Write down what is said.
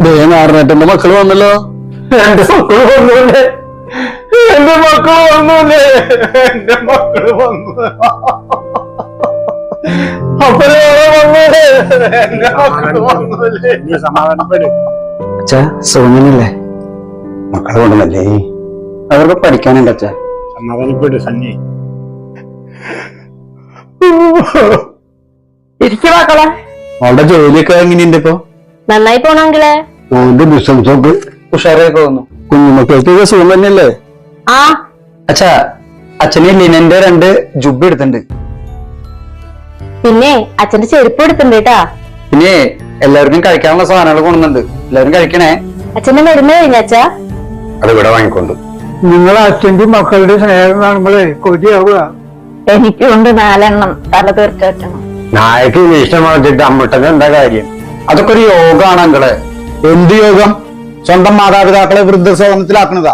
നാറിനേട്ടന്റെ മക്കള് വന്നല്ലോ. എന്റെ മക്കള് വന്നൂല്ലേ? എന്റെ മക്കള് വന്നൂല്ലേ? എന്റെ മക്കള് വന്നു. അപ്പഴേ വന്നൂല്ലേ? എന്റെ മക്കള് വന്നൂല്ലേ? സമാധാനപ്പെട്. അച്ഛാ സുഖമല്ലേ? മക്കളെ കൊണ്ടുവന്നല്ലേ? അവർക്ക് പഠിക്കാനുണ്ട് അച്ഛാ. സമാധാനപ്പെട് സണ്ണി. ഇരിക്കും മക്കളെ. അവളുടെ ജോലിയൊക്കെ എങ്ങനെയുണ്ട് ഇപ്പൊ? നന്നായി പോണെങ്കിലേ. ഓന്റെ ബിസിനസ് ഒക്കെ ഉഷാറായി പോകുന്നു. കുഞ്ഞുമക്കൾക്ക് സുഖം തന്നെയല്ലേ? ആ അച്ഛാ, അച്ഛന് ലിനന്റെ 2 ജുബ് എടുത്തിട്ടുണ്ട്. പിന്നെ അച്ഛന്റെ ചെരുപ്പ് എടുത്തിട്ടുണ്ട് കേട്ടാ. പിന്നെ എല്ലാവർക്കും കഴിക്കാനുള്ള സാധനങ്ങൾ കൊണ്ടുവന്നുണ്ട്. എല്ലാവരും കഴിക്കണേ. അച്ഛന്റെ മരുന്ന് കഴിഞ്ഞാച്ചാ? അത് ഇവിടെ വാങ്ങിക്കൊണ്ട്. നിങ്ങൾ അച്ഛന്റെ മക്കളുടെ സ്നേഹം കാണുമ്പോഴേ കൊതിയാവുക. എനിക്കുണ്ട് 4 എണ്ണം തല തീർച്ച വെക്കണം. നായക്ക് ഇഷ്ടമായിട്ട് അമ്മിട്ടത് എന്താ കാര്യം? അതൊക്കെ ഒരു യോഗമാണ് അങ്കളെ. എന്ത് യോഗം? സ്വന്തം മാതാപിതാക്കളെ വൃദ്ധസദനത്തിലാക്കണതാ.